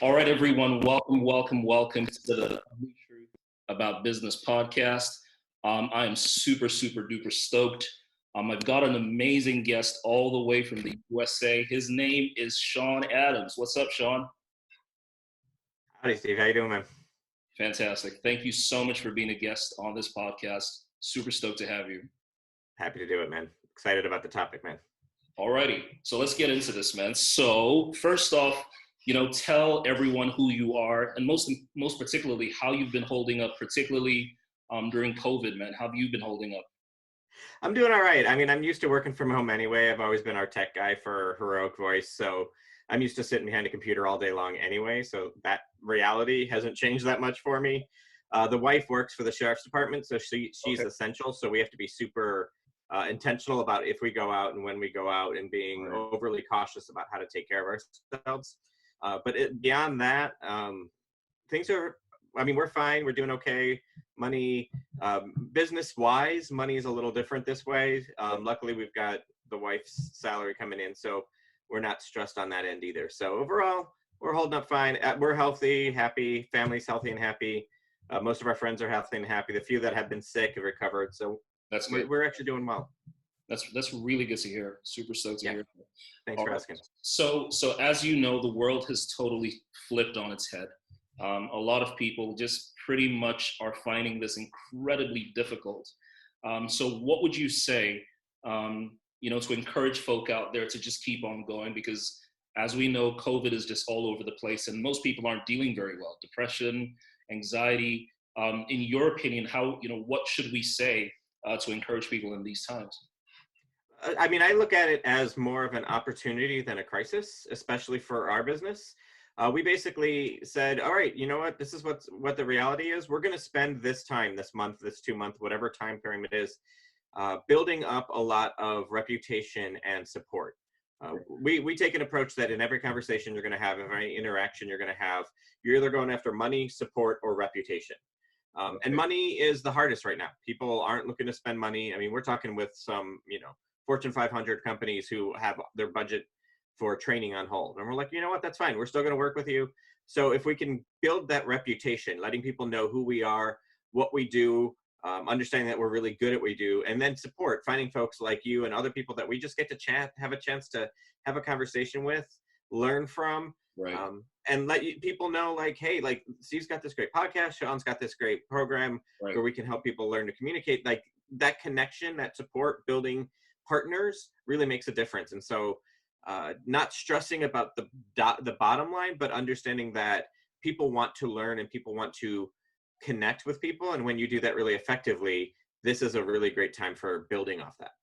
All right, everyone, welcome to the Truth About Business podcast. I am super duper stoked. I've got an amazing guest all the way from the USA. His name is Sean Adams. What's up, Sean? Howdy, Steve. How you doing, man? Fantastic. Thank you so much for being a guest on this podcast. Super stoked to have you. Happy to do it, man. Excited about the topic, man. All righty. So let's get into this, man. So first off, tell everyone who you are and most particularly how you've been holding up, particularly during COVID, man. How have you been holding up? I'm doing all right. I mean, I'm used to working from home anyway. I've always been our tech guy for Heroic Voice. So I'm used to sitting behind a computer all day long anyway. So that reality hasn't changed that much for me. The wife works for the sheriff's department, so she's essential. So we have to be super intentional about if we go out and when we go out and being overly cautious about how to take care of ourselves. But beyond that, things are, we're fine. We're doing okay. Money, business-wise, money is a little different this way. Luckily, we've got the wife's salary coming in, so we're not stressed on that end either. So overall, we're holding up fine. We're healthy, happy. Family's healthy and happy. Most of our friends are healthy and happy. The few that have been sick have recovered. So that's good. We're actually doing well. That's really good to hear. Super stoked to hear. Thanks for asking. So as you know, the world has totally flipped on its head. A lot of people just pretty much are finding this incredibly difficult. So what would you say, to encourage folk out there to just keep on going? Because as we know, COVID is just all over the place and most people aren't dealing very well. Depression, anxiety. In your opinion, what should we say to encourage people in these times? I look at it as more of an opportunity than a crisis, especially for our business. We basically said, all right, you know what? This is what the reality is. We're going to spend this time, this month, this 2 month, whatever time period it is, building up a lot of reputation and support. We take an approach that in every conversation you're going to have, every interaction you're going to have, you're either going after money, support, or reputation. And money is the hardest right now. People aren't looking to spend money. We're talking with some, Fortune 500 companies who have their budget for training on hold. And we're like, you know what, that's fine. We're still going to work with you. So if we can build that reputation, letting people know who we are, what we do, understanding that we're really good at what we do, and then support, finding folks like you and other people that we just get to chat, have a chance to have a conversation with, learn from, and let people know, like, hey, like Steve's got this great podcast, Sean's got this great program where we can help people learn to communicate. Like that connection, that support, building partners really makes a difference. And so not stressing about the bottom line, but understanding that people want to learn and people want to connect with people. And when you do that really effectively, this is a really great time for building off that.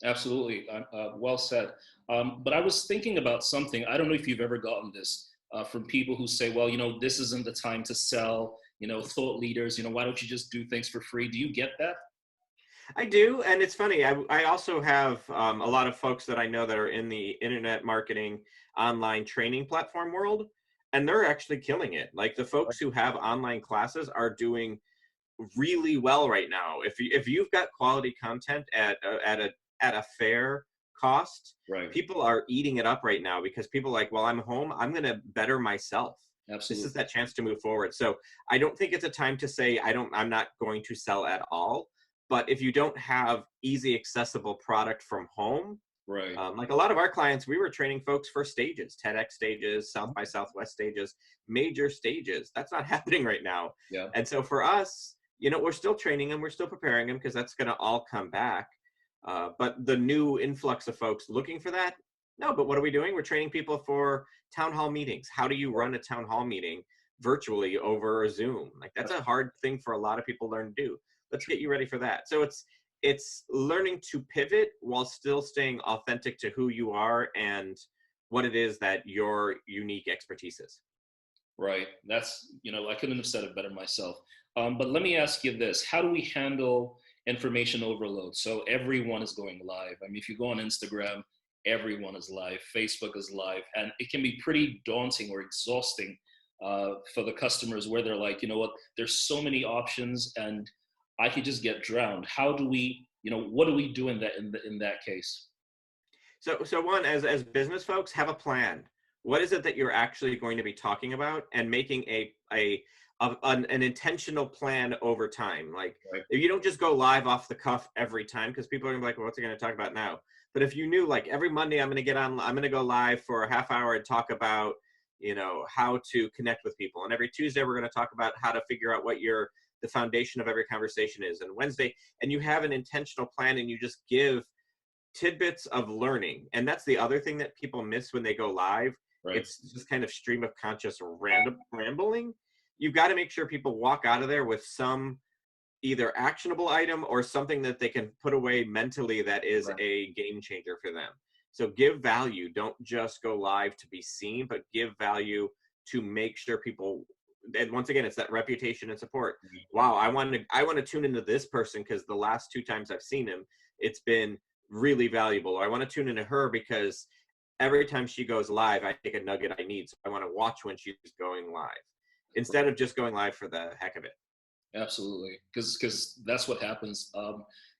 Absolutely. Well said. But I was thinking about something. I don't know if you've ever gotten this from people who say, well, this isn't the time to sell, thought leaders, why don't you just do things for free? Do you get that? I do. And it's funny. I also have a lot of folks that I know that are in the internet marketing, online training platform world, and they're actually killing it. Like the folks who have online classes are doing really well right now. If you've got quality content at a fair cost, people are eating it up right now because people are like, well, I'm home, I'm going to better myself. Absolutely. This is that chance to move forward. So I don't think it's a time to say, I'm not going to sell at all. But if you don't have easy, accessible product from home, like a lot of our clients, we were training folks for stages, TEDx stages, South by Southwest stages, major stages. That's not happening right now. Yeah. And so for us, we're still training them, we're still preparing them because that's going to all come back. But the new influx of folks looking for that, no, but what are we doing? We're training people for town hall meetings. How do you run a town hall meeting virtually over Zoom? Like that's a hard thing for a lot of people to learn to do. Let's get you ready for that. So it's learning to pivot while still staying authentic to who you are and what it is that your unique expertise is. Right. That's, I couldn't have said it better myself. But let me ask you this. How do we handle information overload? So everyone is going live. If you go on Instagram, everyone is live. Facebook is live. And it can be pretty daunting or exhausting for the customers where they're like, there's so many options and I could just get drowned. How do we, what do we do in that case? So one, as business folks, have a plan. what is it that you're actually going to be talking about, and making an intentional plan over time. Like, Right. if you don't just go live off the cuff every time, because people are gonna be like, well, what's he going to talk about now? But if you knew, like, every Monday I'm going to go live for a half hour and talk about, how to connect with people. And every Tuesday we're going to talk about how to figure out what the foundation of every conversation is. And Wednesday, and you have an intentional plan, and you just give tidbits of learning. And that's the other thing that people miss when they go live. Right. It's just kind of stream of conscious rambling. You've got to make sure people walk out of there with some either actionable item or something that they can put away mentally that is a game changer for them. So give value. Don't just go live to be seen, but give value to make sure people, and once again, it's that reputation and support. Wow, I want to tune into this person because the last 2 times I've seen him, it's been really valuable. Or I want to tune into her because every time she goes live, I take a nugget I need. So I want to watch when she's going live instead of just going live for the heck of it. Absolutely, because that's what happens.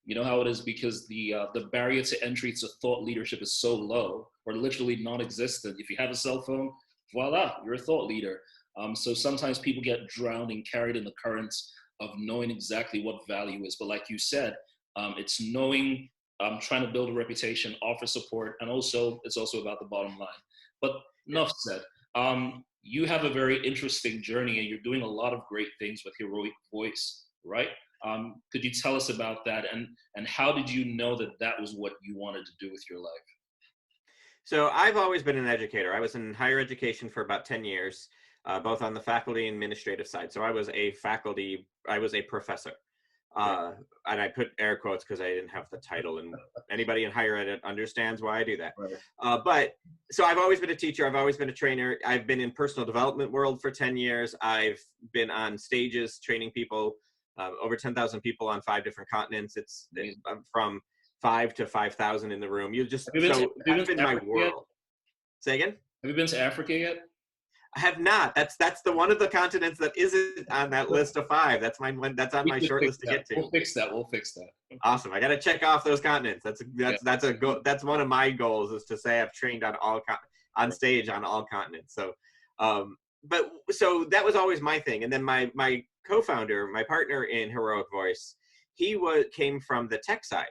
You know how it is, because the barrier to entry to thought leadership is so low, or literally non-existent. If you have a cell phone, voila, you're a thought leader. So sometimes people get drowned and carried in the currents of knowing exactly what value is. But like you said, it's knowing, trying to build a reputation, offer support, and it's also about the bottom line. But enough said. You have a very interesting journey, and you're doing a lot of great things with Heroic Voice, right? Could you tell us about that, and how did you know that was what you wanted to do with your life? So I've always been an educator. I was in higher education for about 10 years, both on the faculty and administrative side. So I was a professor. And I put air quotes because I didn't have the title, and anybody in higher ed understands why I do that. Right. But so I've always been a teacher. I've always been a trainer. I've been in personal development world for 10 years. I've been on stages training people, over 10,000 people on 5 different continents. It's from 5 to 5,000 in the room. That's been my world. Say again? Have you been to Africa yet? I have not. That's the one of the continents that isn't on that list of 5. That's on my short list to get to. We'll fix that. Awesome. I got to check off those continents. That's a goal. That's one of my goals, is to say I've trained on stage on all continents. So, so that was always my thing. And then my co-founder, my partner in Heroic Voice, he came from the tech side.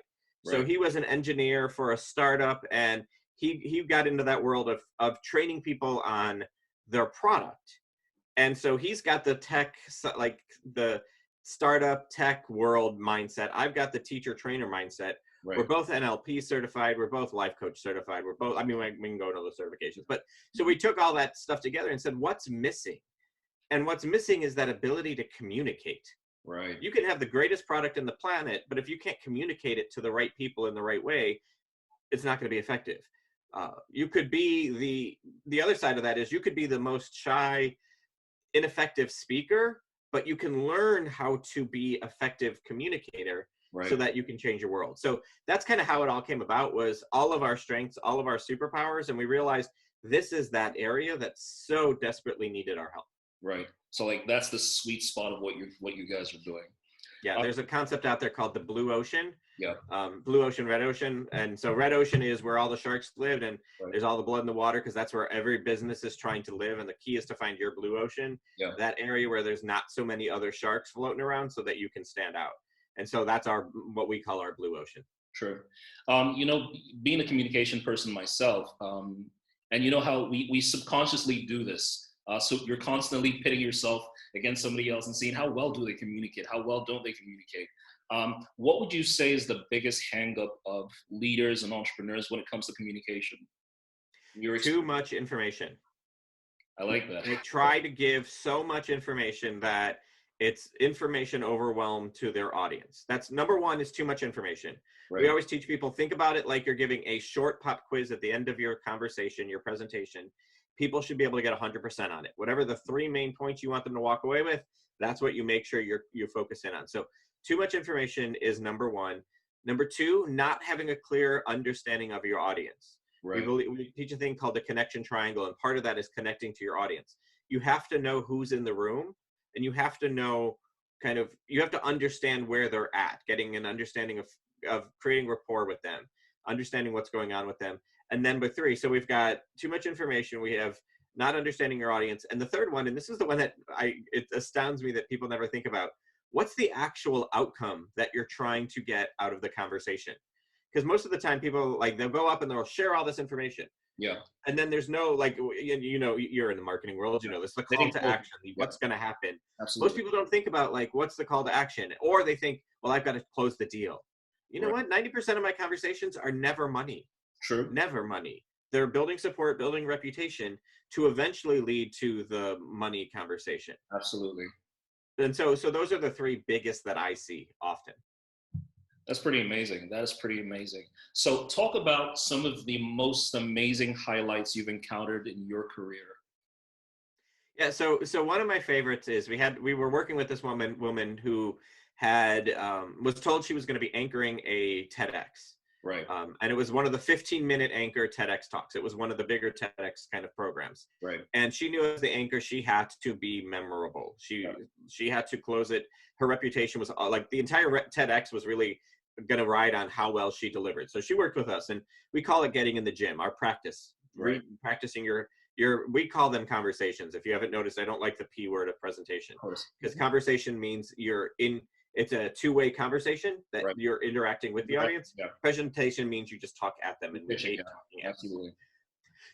So he was an engineer for a startup, and he got into that world of training people on their product. And so he's got the tech, like the startup tech world mindset. I've got the teacher trainer mindset. We're both NLP certified. We're both life coach certified. We can go into those certifications. But so we took all that stuff together and said, what's missing? And what's missing is that ability to communicate. Right. You can have the greatest product in the planet, but if you can't communicate it to the right people in the right way, it's not going to be effective. You could be the other side of that is you could be the most shy, ineffective speaker, but you can learn how to be effective communicator so that you can change your world. So that's kind of how it all came about, was all of our strengths, all of our superpowers. And we realized this is that area that so desperately needed our help. Right. So like, that's the sweet spot of what you guys are doing. Yeah, there's a concept out there called the blue ocean. Yeah. Blue ocean, red ocean. And so red ocean is where all the sharks lived, and there's all the blood in the water, because that's where every business is trying to live. And the key is to find your blue ocean, that area where there's not so many other sharks floating around, so that you can stand out. And so that's what we call our blue ocean. True. Being a communication person myself, and you know how we subconsciously do this. So you're constantly pitting yourself against somebody else and seeing how well do they communicate, how well don't they communicate. What would you say is the biggest hang-up of leaders and entrepreneurs when it comes to communication? Too much information. I like that. They try to give so much information that it's information overwhelmed to their audience. That's number one, is too much information. We always teach people, think about it like you're giving a short pop quiz at the end of your conversation, your presentation. People should be able to get 100% on it. Whatever the 3 main points you want them to walk away with, that's what you make sure you focus in on. So too much information is number one. Number 2, not having a clear understanding of your audience. We teach a thing called the connection triangle, and part of that is connecting to your audience. You have to know who's in the room, and you have to know you have to understand where they're at, getting an understanding of creating rapport with them, understanding what's going on with them, And number three, so we've got too much information. We have not understanding your audience. And the third one, and this is the one that it astounds me that people never think about. What's the actual outcome that you're trying to get out of the conversation? Because most of the time people like, they'll go up and they'll share all this information. Yeah. And then there's no, like, you know, you're in the marketing world, you know, there's the call to action, what's going to happen. Absolutely. Most people don't think about like, what's the call to action? Or they think, well, I've got to close the deal. You know what? 90% of my conversations are never money. True. Never money. They're building support, building reputation to eventually lead to the money conversation. Absolutely. And so those are the three biggest that I see often. That's pretty amazing. That is pretty amazing. So talk about some of the most amazing highlights you've encountered in your career. Yeah, so one of my favorites is we were working with this woman who had was told she was going to be anchoring a TEDx. Right. And it was one of the 15-minute anchor TEDx talks. It was one of the bigger TEDx kind of programs. Right. And she knew as the anchor, she had to be memorable. She had to close it. Her reputation was like the entire TEDx was really going to ride on how well she delivered. So she worked with us, and we call it getting in the gym, our practice. Right. Practicing we call them conversations. If you haven't noticed, I don't like the P word of presentation, because conversation means it's a two-way conversation that you're interacting with the audience. Yeah. Presentation means you just talk at them and talking. Absolutely.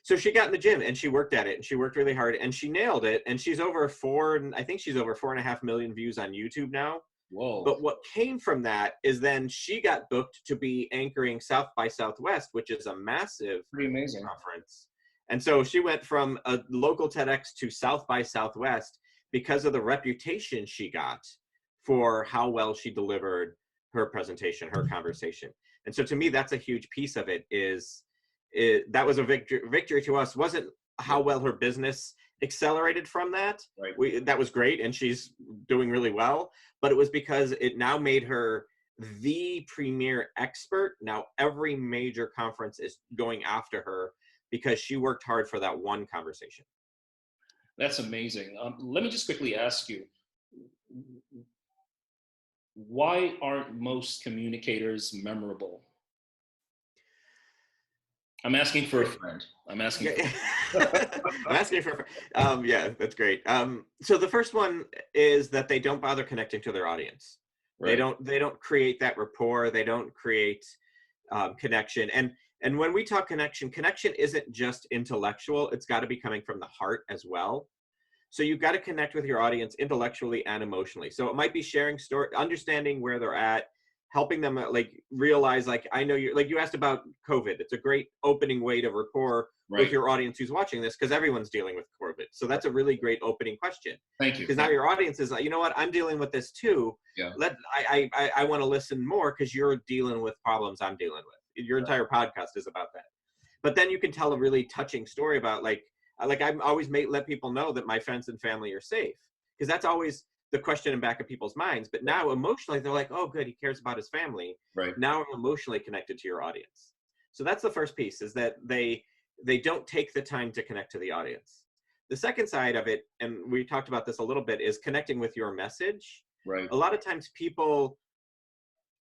So she got in the gym and she worked at it, and she worked really hard and she nailed it. And she's over 4.5 million views on YouTube now. Whoa. But what came from that is then she got booked to be anchoring South by Southwest, which is a massive pretty amazing conference. And so she went from a local TEDx to South by Southwest because of the reputation she got for how well she delivered her presentation, her conversation. And so to me, that's a huge piece of it. That was a victory to us. Wasn't how well her business accelerated from that. Right. That was great, and she's doing really well. But it was because it now made her the premier expert. Now every major conference is going after her because she worked hard for that one conversation. That's amazing. Let me just quickly ask you, why aren't most communicators memorable? I'm asking for a friend. I'm asking for a friend. Yeah, that's great. So the first one is that they don't bother connecting to their audience. Right. They don't create that rapport. They don't create connection. And when we talk connection isn't just intellectual. It's got to be coming from the heart as well. So you've got to connect with your audience intellectually and emotionally. So it might be sharing story, understanding where they're at, helping them realize, I know you asked about COVID. It's a great opening way to rapport with your audience who's watching this, because everyone's dealing with COVID. So that's a really great opening question. Thank you. Because now your audience is like, you know what, I'm dealing with this too. Yeah. I want to listen more because you're dealing with problems I'm dealing with. Your entire podcast is about that. But then you can tell a really touching story about I'm always let people know that my friends and family are safe, because that's always the question in back of people's minds. But now emotionally, they're like, oh, good, he cares about his family. Right. Now I'm emotionally connected to your audience. So that's the first piece, is that they don't take the time to connect to the audience. The second side of it, and we talked about this a little bit, is connecting with your message. Right. A lot of times people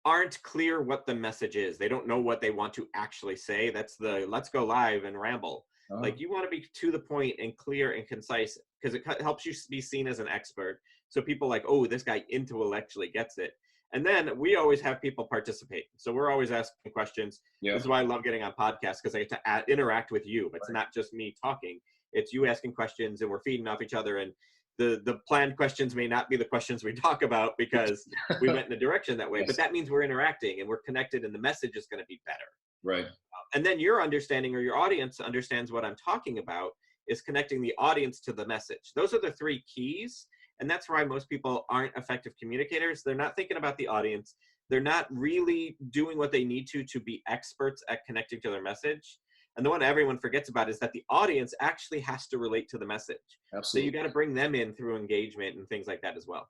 aren't clear what the message is. They don't know what they want to actually say. That's the let's go live and ramble. Oh. You want to be to the point and clear and concise, because it helps you be seen as an expert. So people oh, this guy intellectually gets it. And then we always have people participate. So we're always asking questions. Yeah. This is why I love getting on podcasts, because I get to interact with you. It's not just me talking. It's you asking questions, and we're feeding off each other. And the planned questions may not be the questions we talk about because we went in a direction that way. Yes. But that means we're interacting and we're connected, and the message is going to be better. Right. And then your understanding, or your audience understands what I'm talking about, is connecting the audience to the message. Those are the three keys. And that's why most people aren't effective communicators. They're not thinking about the audience. They're not really doing what they need to be experts at connecting to their message. And the one everyone forgets about is that the audience actually has to relate to the message. Absolutely. So you got to bring them in through engagement and things like that as well.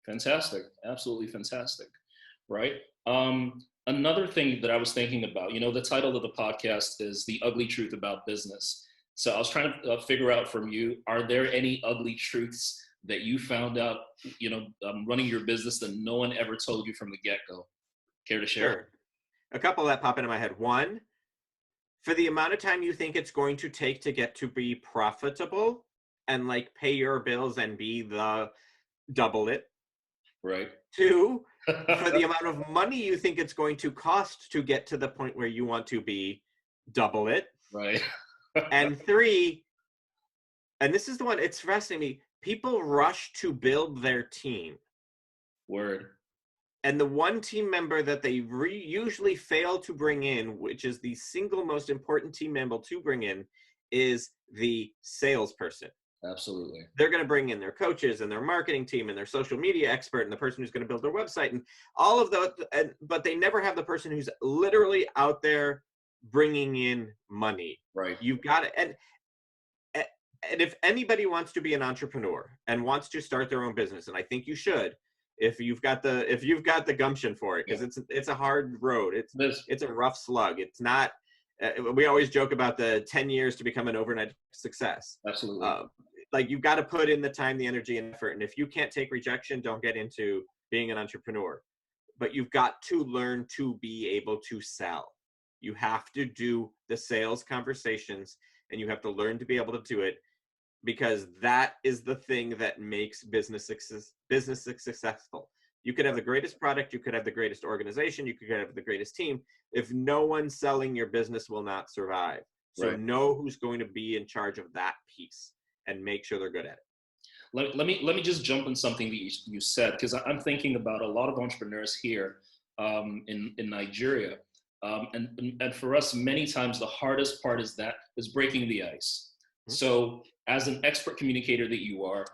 Fantastic. Absolutely fantastic. Right. Another thing that I was thinking about, the title of the podcast is The Ugly Truth About Business. So I was trying to figure out from you, are there any ugly truths that you found out, running your business that no one ever told you from the get-go? Care to share? Sure. A couple that pop into my head. One, for the amount of time you think it's going to take to get to be profitable and like pay your bills and be the double it. Right. 2, for the amount of money you think it's going to cost to get to the point where you want to be, double it. Right. And 3, and this is the one, it's fascinating me, people rush to build their team. Word. And the one team member that they usually fail to bring in, which is the single most important team member to bring in, is the salesperson. Absolutely. They're going to bring in their coaches and their marketing team and their social media expert and the person who's going to build their website and all of those, but they never have the person who's literally out there bringing in money. Right. You've got to, and if anybody wants to be an entrepreneur and wants to start their own business, and I think you should, if you've got the gumption for it, because it's a hard road. It's a rough slug. It's not. We always joke about the 10 years to become an overnight success. Absolutely. Like you've got to put in the time, the energy, and effort. And if you can't take rejection, don't get into being an entrepreneur. But you've got to learn to be able to sell. You have to do the sales conversations, and you have to learn to be able to do it, because that is the thing that makes business successful. You could have the greatest product, you could have the greatest organization, you could have the greatest team. If no one's selling, your business will not survive. So know who's going to be in charge of that piece and make sure they're good at it. Let me just jump on something that you said, because I'm thinking about a lot of entrepreneurs here in Nigeria. And for us, many times the hardest part is breaking the ice. Mm-hmm. So as an expert communicator that you are,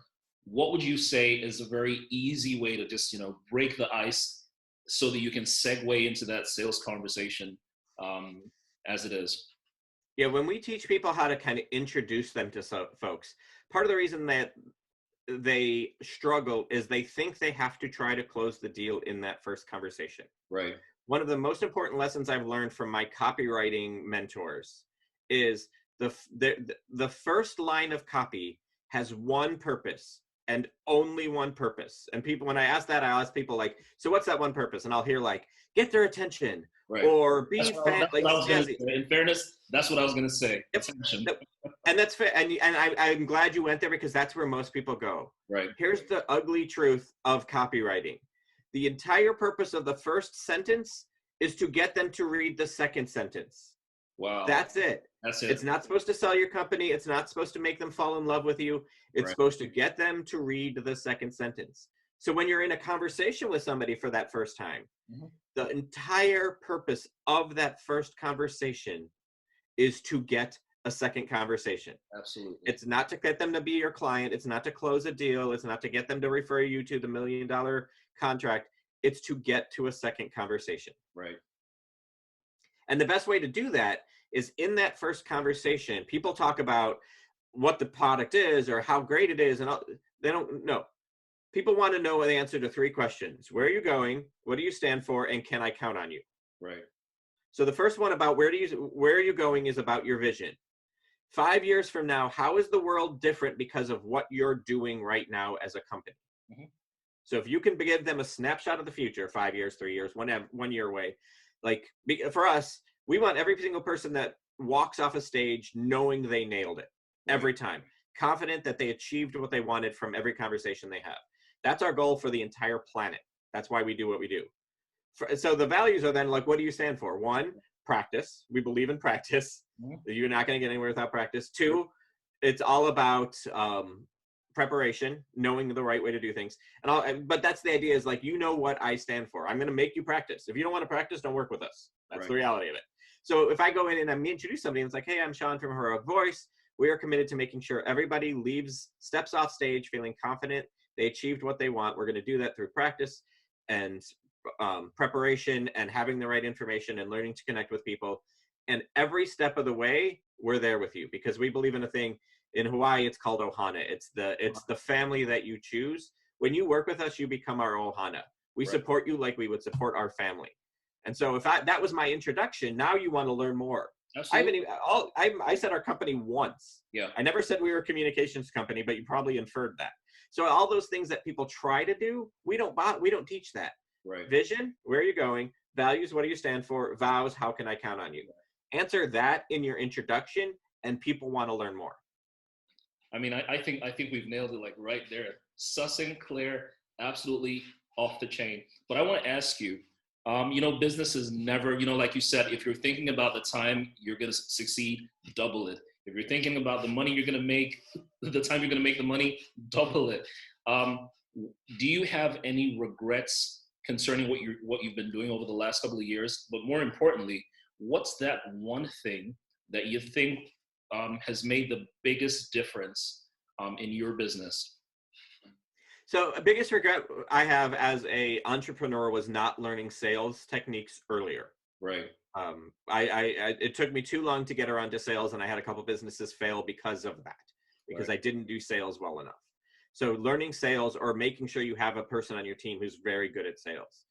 what would you say is a very easy way to just, break the ice so that you can segue into that sales conversation as it is? Yeah, when we teach people how to kind of introduce them to folks, part of the reason that they struggle is they think they have to try to close the deal in that first conversation. Right. One of the most important lessons I've learned from my copywriting mentors is the first line of copy has one purpose and only one purpose. And people, when I ask that, I ask people like, so what's that one purpose? And I'll hear like, get their attention. Right. Or be in fairness, that's what I was going to say. Attention. And that's fair. And I'm glad you went there, because that's where most people go. Right. Here's the ugly truth of copywriting. The entire purpose of the first sentence is to get them to read the second sentence. Wow. That's it. That's it. It's not supposed to sell your company. It's not supposed to make them fall in love with you. It's supposed to get them to read the second sentence. So when you're in a conversation with somebody for that first time, mm-hmm. the entire purpose of that first conversation is to get a second conversation. Absolutely. It's not to get them to be your client. It's not to close a deal. It's not to get them to refer you to the $1 million contract. It's to get to a second conversation. Right. And the best way to do that is in that first conversation, people talk about what the product is or how great it is. And they don't know. People want to know the answer to 3 questions. Where are you going? What do you stand for? And can I count on you? Right. So the first one about where are you going is about your vision. 5 years from now, how is the world different because of what you're doing right now as a company? Mm-hmm. So if you can give them a snapshot of the future, 5 years, 3 years, 1 year away, like for us, we want every single person that walks off a stage knowing they nailed it every time, confident that they achieved what they wanted from every conversation they have. That's our goal for the entire planet. That's why we do what we do. So the values are then like, what do you stand for? 1, practice. We believe in practice. Mm-hmm. You're not going to get anywhere without practice. 2, it's all about preparation, knowing the right way to do things. But that's the idea, is like, what I stand for. I'm going to make you practice. If you don't want to practice, don't work with us. That's the reality of it. So if I go in and I'm introduce somebody and it's like, hey, I'm Sean from Heroic Voice. We are committed to making sure everybody steps off stage feeling confident they achieved what they want. We're going to do that through practice and preparation and having the right information and learning to connect with people. And every step of the way, we're there with you, because we believe in a thing. In Hawaii, it's called ohana. It's the family that you choose. When you work with us, you become our ohana. We support you like we would support our family. And so that was my introduction. Now you want to learn more. Absolutely. I said our company once. Yeah. I never said we were a communications company, but you probably inferred that. So all those things that people try to do, we don't teach that. Right. Vision, where are you going? Values, what do you stand for? Vows, how can I count on you? Answer that in your introduction, and people want to learn more. I mean, I think we've nailed it like right there. Succinct, clear, absolutely off the chain. But I want to ask you, business is never, like you said, if you're thinking about the time you're going to succeed, double it. If you're thinking about the money you're going to make, the time you're going to make the money, double it. Do you have any regrets concerning what you've been doing over the last couple of years? But more importantly, what's that one thing that you think has made the biggest difference in your business? So the biggest regret I have as a entrepreneur was not learning sales techniques earlier. Right. It took me too long to get around to sales, and I had a couple businesses fail because of that, because I didn't do sales well enough. So learning sales, or making sure you have a person on your team who's very good at sales.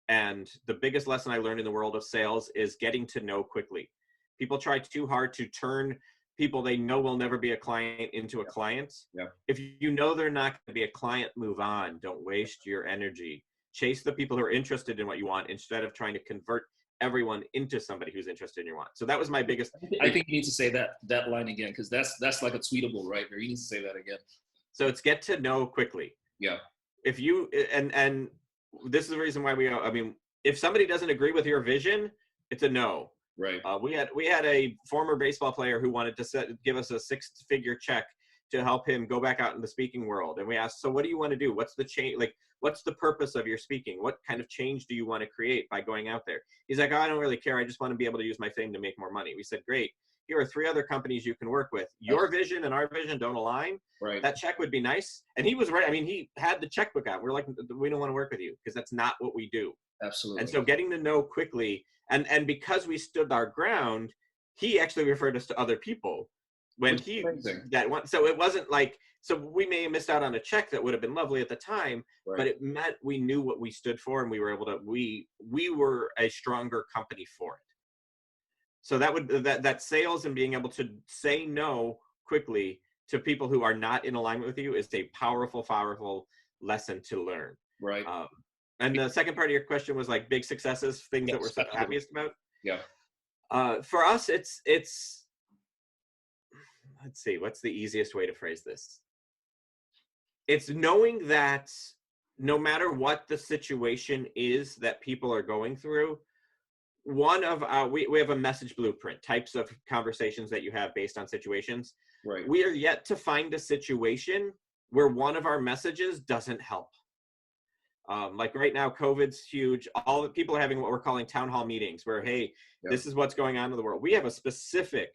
And the biggest lesson I learned in the world of sales is getting to know quickly. People try too hard to turn people they know will never be a client into a client. Yeah. If you know they're not going to be a client, move on. Don't waste your energy. Chase the people who are interested in what you want instead of trying to convert everyone into somebody who's interested in your want. So that was my biggest. I think you need to say that line again, because that's like a tweetable right there. You need to say that again. So it's get to know quickly. Yeah. If you and this is the reason why if somebody doesn't agree with your vision, it's a no. Right. We had a former baseball player who wanted to give us a 6-figure check to help him go back out in the speaking world. And we asked, so what do you want to do? What's the change? Like, what's the purpose of your speaking? What kind of change do you want to create by going out there? He's like, oh, I don't really care. I just want to be able to use my fame to make more money. We said, great. Here are 3 other companies you can work with. Your vision and our vision don't align. Right. That check would be nice. And he was right. I mean, he had the checkbook out. We're like, we don't want to work with you because that's not what we do. Absolutely. And so getting to know quickly, and because we stood our ground, he actually referred us to other people when so it wasn't like, so we may have missed out on a check that would have been lovely at the time, right. But it meant we knew what we stood for, and we were able to, we were a stronger company for it. So that sales and being able to say no quickly to people who are not in alignment with you is a powerful lesson to learn. Right. And the second part of your question was like big successes, things that we're so happiest about. Yeah. For us, it's let's see, what's the easiest way to phrase this? It's knowing that no matter what the situation is that people are going through, one of our, we have a message blueprint, types of conversations that you have based on situations. Right. We are yet to find a situation where one of our messages doesn't help. Like right now, COVID's huge. All the people are having what we're calling town hall meetings where, hey, this is what's going on in the world. We have a specific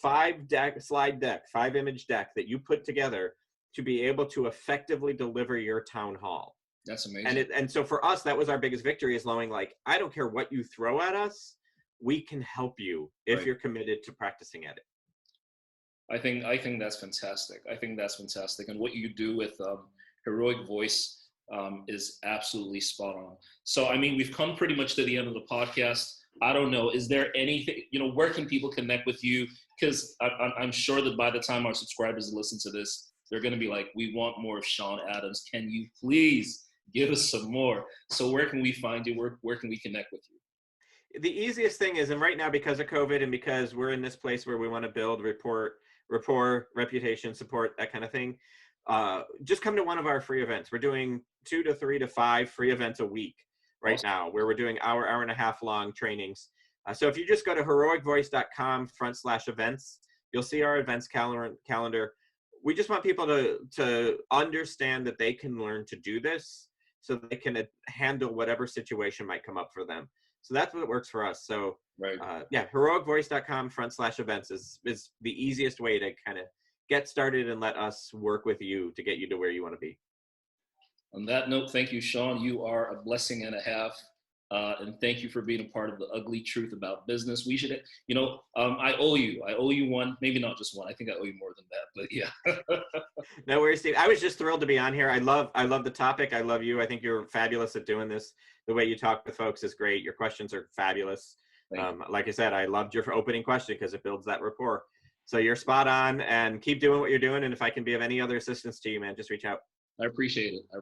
5-slide deck, 5-image deck that you put together to be able to effectively deliver your town hall. That's amazing. And so for us, that was our biggest victory, is knowing like, I don't care what you throw at us, we can help you if you're committed to practicing at it. I think that's fantastic. I think that's fantastic. And what you do with Heroic Voice is absolutely spot on. So, I mean, we've come pretty much to the end of the podcast. I don't know, is there anything, where can people connect with you? Because I'm sure that by the time our subscribers listen to this, they're going to be like, we want more of Sean Adams. Can you please give us some more? So where can we find you? Where can we connect with you? The easiest thing is, and right now because of COVID and because we're in this place where we want to build rapport, reputation, support, that kind of thing, just come to one of our free events. We're doing 2 to 3 to 5 free events a week right now, where we're doing hour and a half long trainings. So if you just go to heroicvoice.com/events, you'll see our events calendar. We just want people to understand that they can learn to do this so they can handle whatever situation might come up for them. So that's what works for us. So heroicvoice.com/events is the easiest way to kind of get started and let us work with you to get you to where you want to be. On that note, thank you, Sean. You are a blessing and a half. And thank you for being a part of the ugly truth about business. We should, I owe you one, maybe not just one. I think I owe you more than that, but yeah. No worries, Steve. I was just thrilled to be on here. I love the topic. I love you. I think you're fabulous at doing this. The way you talk with folks is great. Your questions are fabulous. Like I said, I loved your opening question because it builds that rapport. So you're spot on, and keep doing what you're doing. And if I can be of any other assistance to you, man, just reach out. I appreciate it.